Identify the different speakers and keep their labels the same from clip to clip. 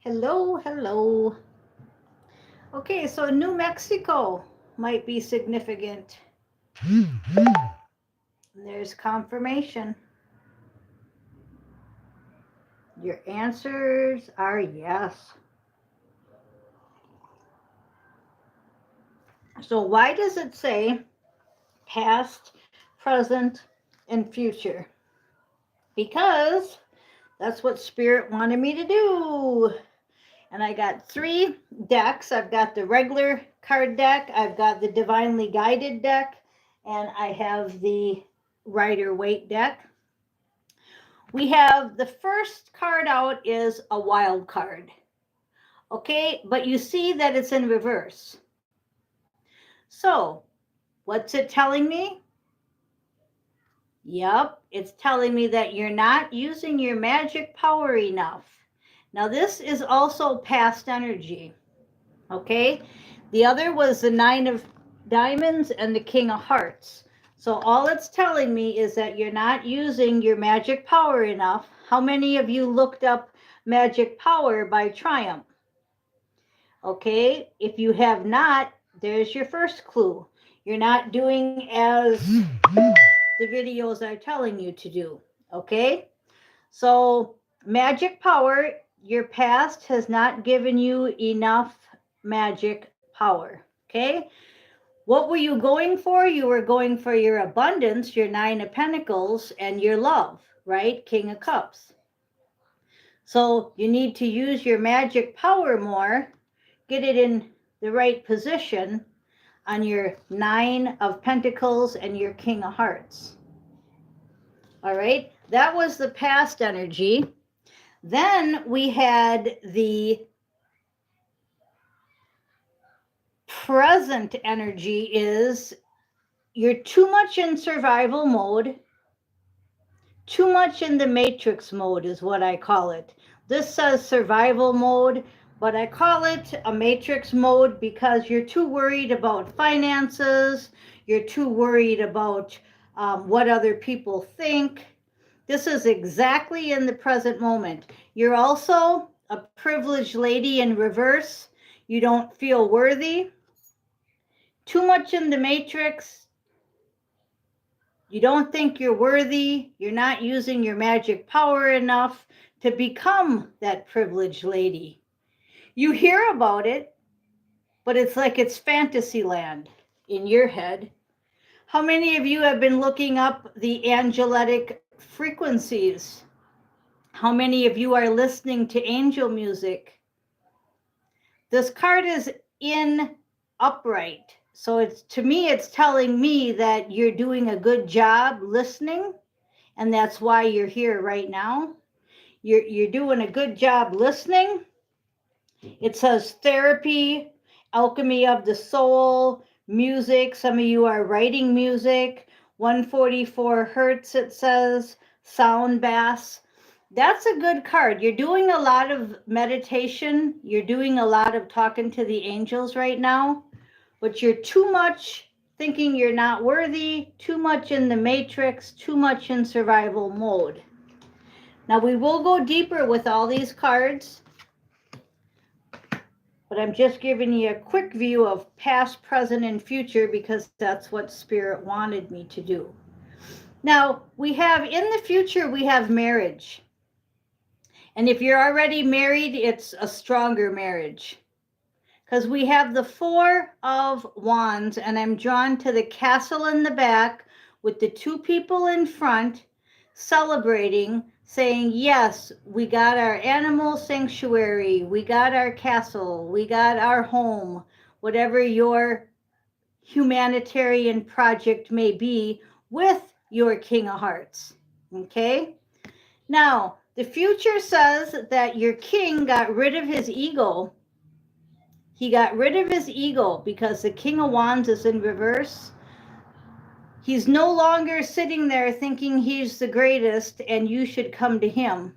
Speaker 1: Hello, hello. Okay, so New Mexico might be significant. There's confirmation. Your answers are yes. So why does it say past, present, and future? Because that's what Spirit wanted me to do. And I got 3 decks. I've got the regular card deck, I've got the Divinely Guided deck, and I have the Rider Waite deck. We have the first card out is a wild card. Okay, but you see that it's in reverse. So, what's it telling me? Yep, it's telling me that you're not using your magic power enough. Now, this is also past energy. Okay, the other was the 9 of Diamonds and the King of Hearts. So all it's telling me is that you're not using your magic power enough. How many of you looked up Magic Power by Triumph? Okay, if you have not, there's your first clue. You're not doing as the videos are telling you to do. Okay, so magic power, your past has not given you enough magic power. Okay, what were you going for? You were going for your abundance, your 9 of Pentacles, and your love, right? King of Cups. So you need to use your magic power more, get it in the right position on your 9 of Pentacles and your King of Hearts. All right, that was the past energy. Then we had the present energy is you're too much in survival mode, too much in the matrix mode is what I call it. This says survival mode, but I call it a matrix mode because you're too worried about finances, you're too worried about what other people think. This is exactly in the present moment. You're also a privileged lady in reverse. You don't feel worthy. Too much in the matrix. You don't think you're worthy. You're not using your magic power enough to become that privileged lady. You hear about it, but it's like it's fantasy land in your head. How many of you have been looking up the angelic frequencies? How many of you are listening to angel music? This card is in upright. So it's, to me, it's telling me that you're doing a good job listening, and that's why you're here right now. You're doing a good job listening. It says therapy, alchemy of the soul, music. Some of you are writing music. 144 hertz, it says, sound bass. That's a good card. You're doing a lot of meditation. You're doing a lot of talking to the angels right now, but you're too much thinking you're not worthy, too much in the matrix, too much in survival mode. Now we will go deeper with all these cards, but I'm just giving you a quick view of past, present, and future because that's what Spirit wanted me to do. Now we have in the future, we have marriage. And if you're already married, it's a stronger marriage. Because we have the 4 of Wands, and I'm drawn to the castle in the back with the 2 people in front celebrating, saying, yes, we got our animal sanctuary, we got our castle, we got our home, whatever your humanitarian project may be with your King of Hearts. Okay? Now, the future says that your king got rid of his ego. He got rid of his ego because the King of Wands is in reverse. He's no longer sitting there thinking he's the greatest and you should come to him.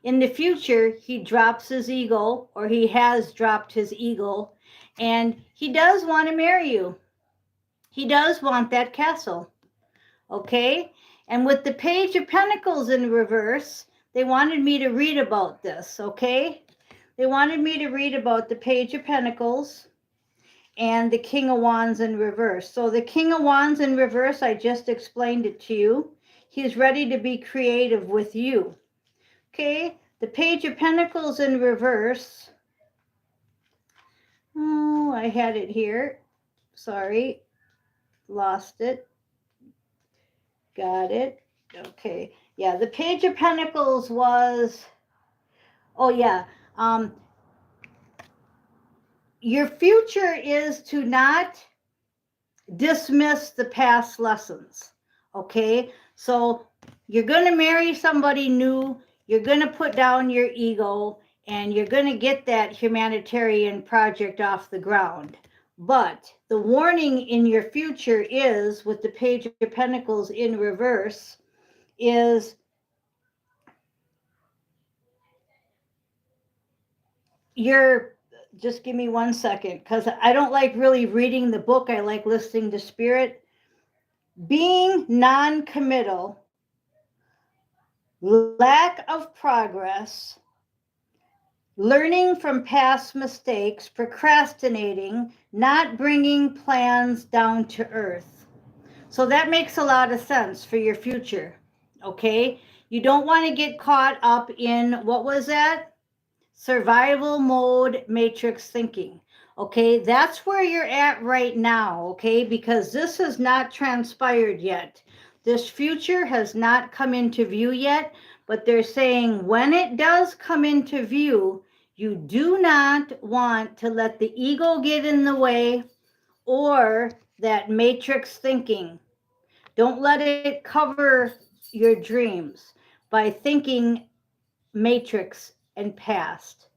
Speaker 1: In the future, he drops his ego, or he has dropped his ego, and he does want to marry you. He does want that castle. Okay? And with the Page of Pentacles in reverse, they wanted me to read about this, okay? They wanted me to read about the Page of Pentacles and the King of Wands in reverse. So the King of Wands in reverse, I just explained it to you. He's ready to be creative with you. Okay, the Page of Pentacles in reverse. Oh, I had it here. Sorry, lost it. Got it. Okay, yeah, the Page of Pentacles was, oh yeah, your future is to not dismiss the past lessons. Okay, so you're going to marry somebody new, you're going to put down your ego, and you're going to get that humanitarian project off the ground. But the warning in your future is, with the Page of Pentacles in reverse, is you're, just give me 1 second, because I don't like really reading the book. I like listening to spirit. Being non-committal, lack of progress, learning from past mistakes, procrastinating, not bringing plans down to earth. So that makes a lot of sense for your future, okay? You don't want to get caught up in, what was that? Survival mode matrix thinking. Okay, that's where you're at right now, okay? Because this has not transpired yet. This future has not come into view yet, but they're saying when it does come into view, you do not want to let the ego get in the way or that matrix thinking. Don't let it cover your dreams by thinking matrix and past.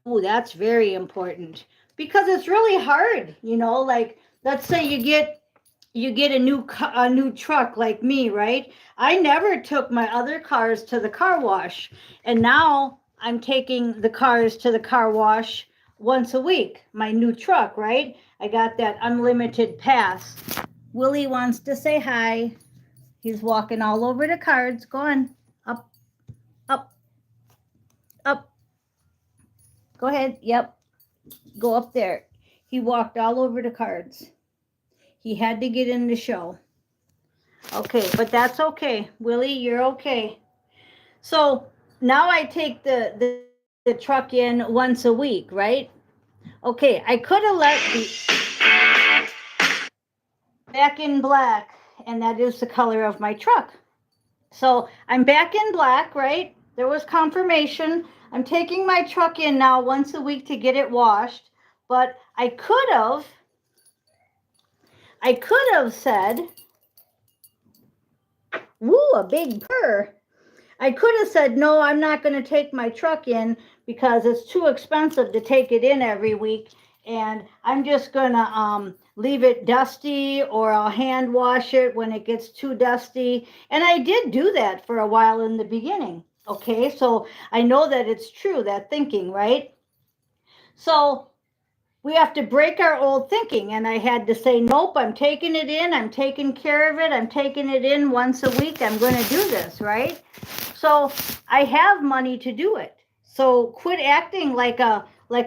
Speaker 1: Oh, that's very important, because it's really hard, like, let's say you get a new truck like me, right? I never took my other cars to the car wash, and now I'm taking the cars to the car wash once a week. My new truck, right? I got that unlimited pass. Willie wants to say hi. He's walking all over the cards. Go on. Up, up, up. Go ahead. Yep. Go up there. He walked all over the cards. He had to get in the show. Okay, but that's okay. Willie, you're okay. So now I take the truck in once a week, right? Okay, I could have let the back in black, and that is the color of my truck. So I'm back in black, right? There was confirmation. I'm taking my truck in now once a week to get it washed, but I could have said, woo, a big purr. I could have said, no, I'm not going to take my truck in because it's too expensive to take it in every week. And I'm just going to leave it dusty, or I'll hand wash it when it gets too dusty. And I did do that for a while in the beginning. Okay, so I know that it's true, that thinking, right? So we have to break our old thinking. And I had to say, nope, I'm taking it in. I'm taking care of it. I'm taking it in once a week. I'm going to do this, right? So I have money to do it. So quit acting like a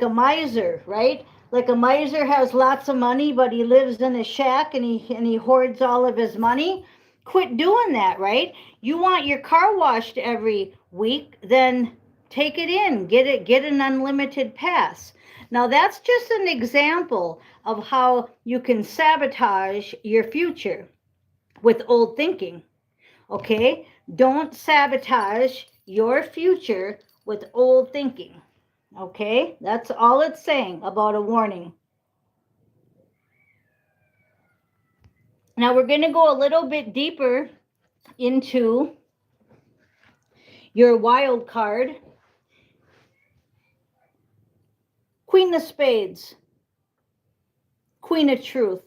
Speaker 1: miser, right? Like a miser has lots of money, but he lives in a shack and he hoards all of his money. Quit doing that, right? You want your car washed every week, then take it in, get an unlimited pass. Now that's just an example of how you can sabotage your future with old thinking. Okay? Don't sabotage your future with old thinking. Okay? That's all it's saying about a warning. Now we're going to go a little bit deeper into your wild card. Queen of Spades. Queen of Truth.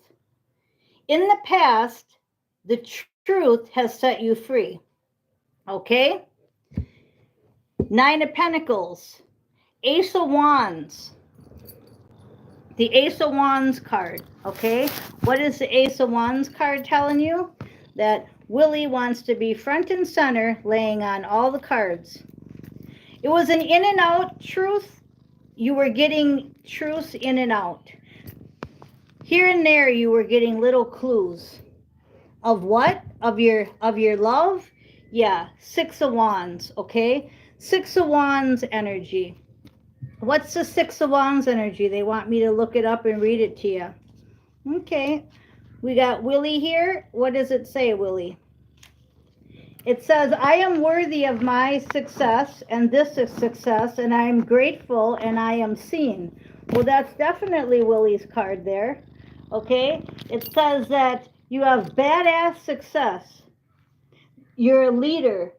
Speaker 1: In the past, the truth has set you free. Okay? Nine of Pentacles. Ace of Wands. The Ace of Wands card, okay? What is the Ace of Wands card telling you? That Willie wants to be front and center, laying on all the cards. It was an in and out truth, you were getting truths in and out. Here and there, you were getting little clues. Of what? Of your love? Yeah, Six of Wands, okay? Six of Wands energy. What's the Six of Wands energy? They want me to look it up and read it to you. Okay. We got Willie here. What does it say, Willie? It says, I am worthy of my success, and this is success, and I am grateful, and I am seen. Well, that's definitely Willie's card there. Okay? It says that you have badass success. You're a leader.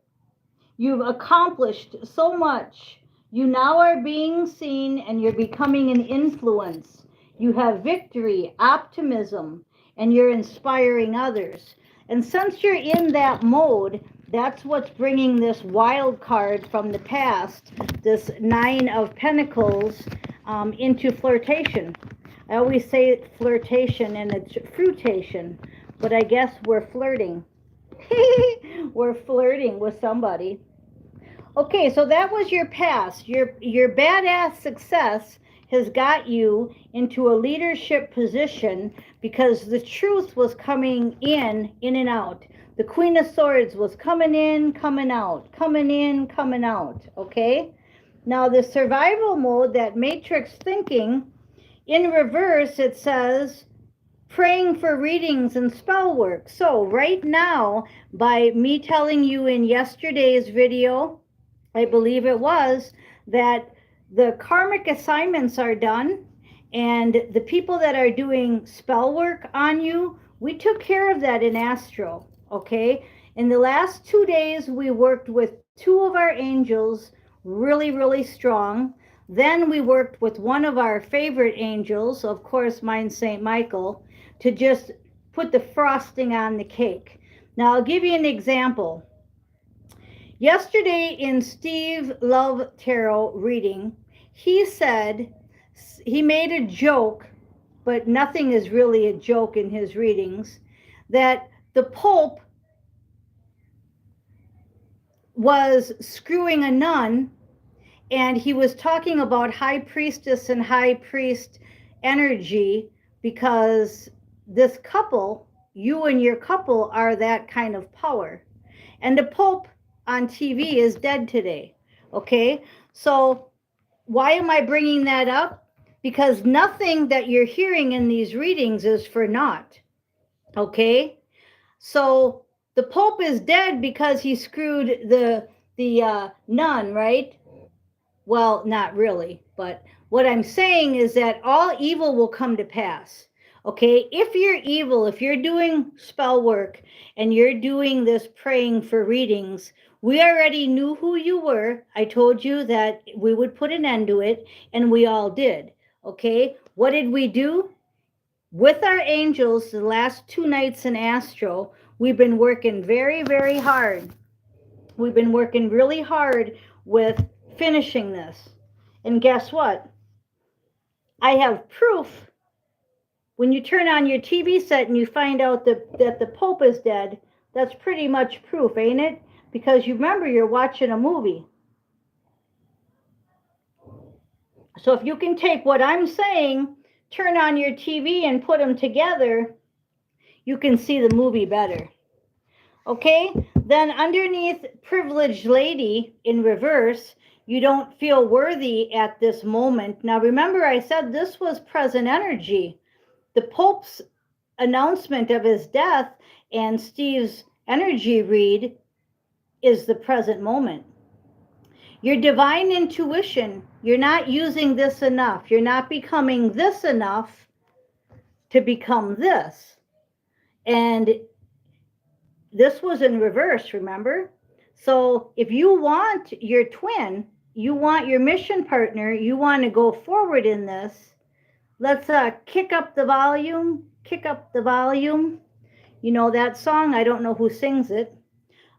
Speaker 1: You've accomplished so much. You now are being seen, and you're becoming an influence. You have victory, optimism, and you're inspiring others. And since you're in that mode, that's what's bringing this wild card from the past, this Nine of Pentacles, into flirtation. I always say flirtation and it's fruitation, but I guess we're flirting. We're flirting with somebody. Okay, so that was your past. Your badass success has got you into a leadership position because the truth was coming in and out. The Queen of Swords was coming in, coming out, coming in, coming out, okay? Now the survival mode, that matrix thinking, in reverse it says praying for readings and spell work. So right now, by me telling you in yesterday's video, I believe it was, that the karmic assignments are done, and the people that are doing spell work on you, we took care of that in Astro, okay? In the last 2 days, we worked with 2 of our angels really, really strong. Then we worked with one of our favorite angels, of course, mine's St. Michael, to just put the frosting on the cake. Now, I'll give you an example. Yesterday in Steve Love Tarot reading, he said, he made a joke, but nothing is really a joke in his readings, that the Pope was screwing a nun, and he was talking about high priestess and high priest energy because this couple, you and your couple, are that kind of power. And the Pope on TV is dead today, okay? So why am I bringing that up? Because nothing that you're hearing in these readings is for naught, okay? So the Pope is dead because he screwed the nun, right? Well, not really, but what I'm saying is that all evil will come to pass. Okay, if you're evil, if you're doing spell work and you're doing this praying for readings, we already knew who you were. I told you that we would put an end to it, and we all did. Okay, what did we do? With our angels, the last 2 nights in Astro, we've been working very, very hard. We've been working really hard with finishing this. And guess what? I have proof. When you turn on your TV set and you find out that the Pope is dead, that's pretty much proof, ain't it? Because you remember, you're watching a movie. So if you can take what I'm saying, turn on your TV and put them together, you can see the movie better. Okay? Then underneath privileged lady in reverse, you don't feel worthy at this moment. Now remember, I said this was present energy. The Pope's announcement of his death and Steve's energy read is the present moment. Your divine intuition, you're not using this enough. You're not becoming this enough to become this. And this was in reverse, remember? So if you want your twin, you want your mission partner, you want to go forward in this, let's kick up the volume, kick up the volume. You know that song? I don't know who sings it.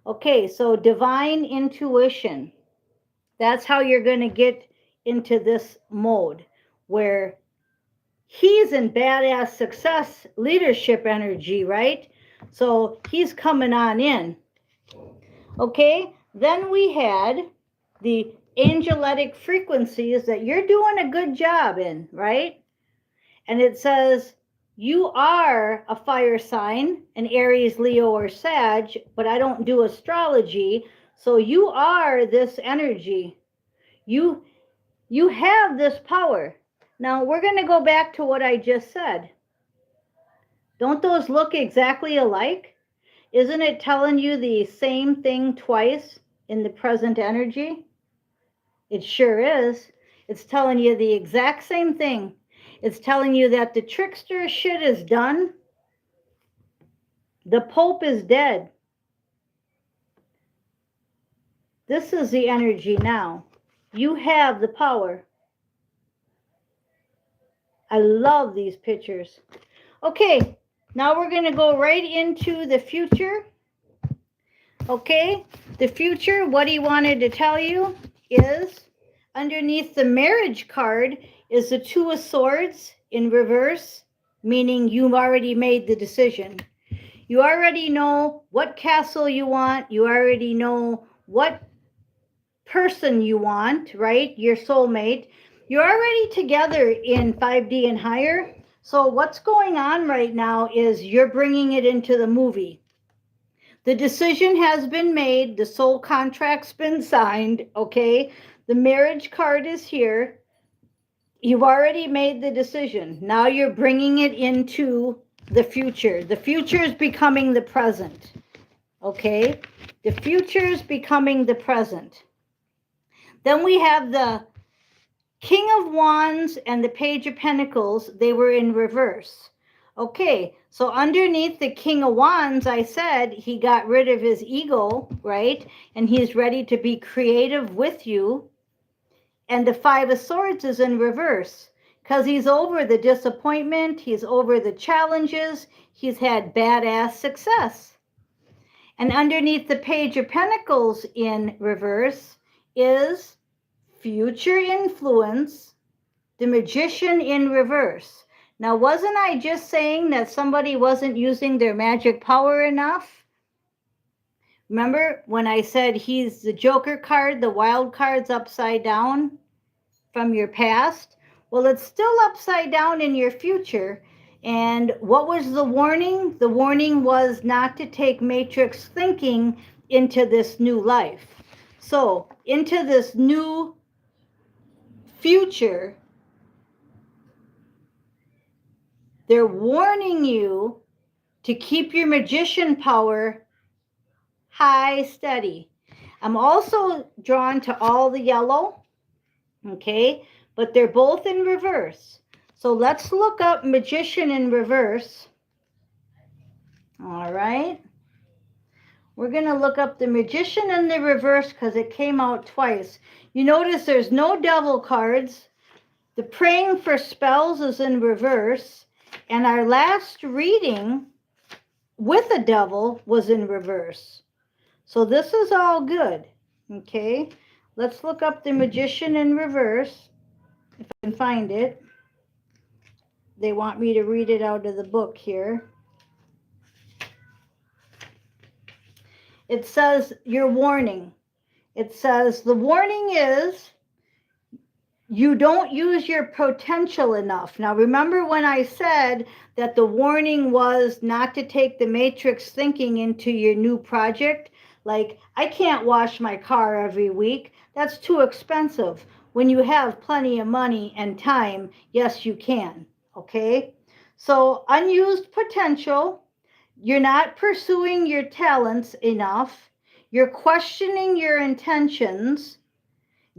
Speaker 1: Okay, so divine intuition. That's how you're going to get into this mode where he's in badass success leadership energy, right? So he's coming on in. Okay, then we had the angelic frequencies that you're doing a good job in, right? And it says, you are a fire sign, an Aries, Leo, or Sag, but I don't do astrology. So you are this energy. You have this power. Now we're going to go back to what I just said. Don't those look exactly alike? Isn't it telling you the same thing twice in the present energy? It sure is. It's telling you the exact same thing. It's telling you that the trickster shit is done. The Pope is dead. This is the energy now. You have the power. I love these pictures. Okay, now we're going to go right into the future. Okay, the future, what he wanted to tell you is underneath the marriage card is the Two of Swords in reverse, meaning you've already made the decision. You already know what castle you want. You already know what person you want, right? Your soulmate. You're already together in 5D and higher. So what's going on right now is you're bringing it into the movie. The decision has been made. The soul contract's been signed, okay? The marriage card is here. You've already made the decision. Now you're bringing it into the future. The future is becoming the present, okay? The future is becoming the present. Then we have the King of Wands and the Page of Pentacles. They were in reverse. Okay, so underneath the King of Wands, I said he got rid of his ego, right? And he's ready to be creative with you. And the Five of Swords is in reverse because he's over the disappointment. He's over the challenges. He's had badass success. And underneath the Page of Pentacles in reverse is future influence, the Magician in reverse. Now, wasn't I just saying that somebody wasn't using their magic power enough? Remember when I said he's the Joker card, the wild card's upside down from your past? Well, it's still upside down in your future. And what was the warning? The warning was not to take matrix thinking into this new life. So, into this new future, they're warning you to keep your magician power high, steady. I'm also drawn to all the yellow, okay? But they're both in reverse. So let's look up magician in reverse. All right. We're going to look up the magician in the reverse because it came out twice. You notice there's no devil cards. The praying for spells is in reverse. And our last reading with a devil was in reverse. So this is all good. Okay. Let's look up the magician in reverse. If I can find it. They want me to read it out of the book here. It says your warning. It says the warning is you don't use your potential enough. Now remember when I said that the warning was not to take the matrix thinking into your new project? Like, I can't wash my car every week. That's too expensive. When you have plenty of money and time, yes, you can. Okay? So unused potential. You're not pursuing your talents enough. You're questioning your intentions,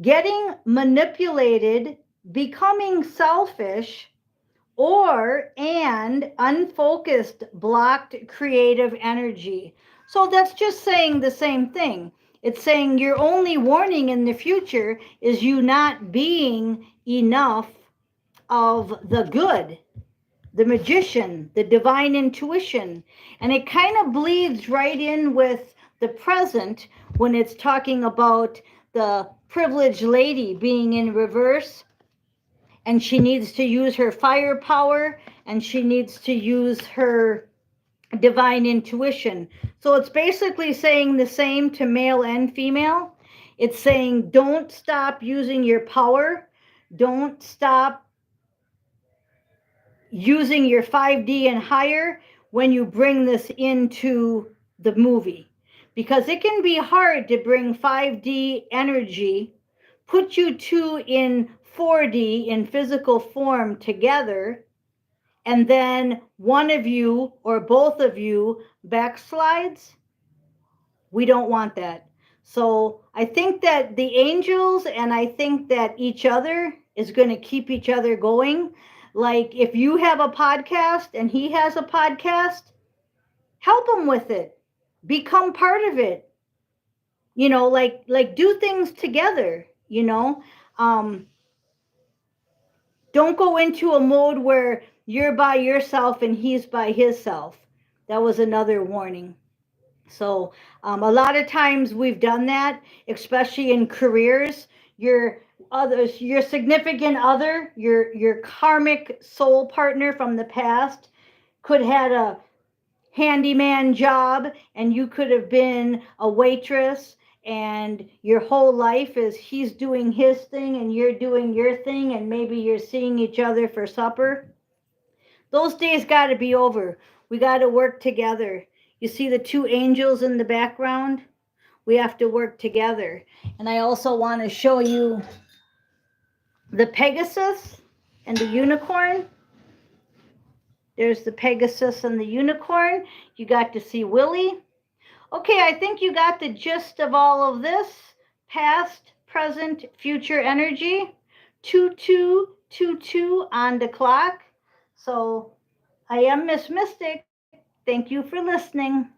Speaker 1: getting manipulated, becoming selfish, and unfocused, blocked creative energy. So that's just saying the same thing. It's saying your only warning in the future is you not being enough of the good, the magician, the divine intuition. And it kind of bleeds right in with the present when it's talking about the privileged lady being in reverse, and she needs to use her firepower, and she needs to use her divine intuition. So it's basically saying the same to male and female. It's saying don't stop using your power. Don't stop using your 5D and higher when you bring this into the movie. Because it can be hard to bring 5D energy, put you two in 4D in physical form together, and then one of you or both of you backslides. We don't want that. So I think that the angels and I think that each other is going to keep each other going. Like if you have a podcast and he has a podcast, help him with it. Become part of it. Like do things together, don't go into a mode where you're by yourself and he's by himself. That was another warning. So a lot of times we've done that, especially in careers. Your significant other, your karmic soul partner from the past, could had a handyman job, and you could have been a waitress. And your whole life is he's doing his thing and you're doing your thing, and maybe you're seeing each other for supper. Those days got to be over. We got to work together. You see the two angels in the background? We have to work together. And I also want to show you the Pegasus and the unicorn. There's the Pegasus and the unicorn. You got to see Willie. Okay, I think you got the gist of all of this. Past, present, future energy. 2222 on the clock. So I am Miss Mystic. Thank you for listening.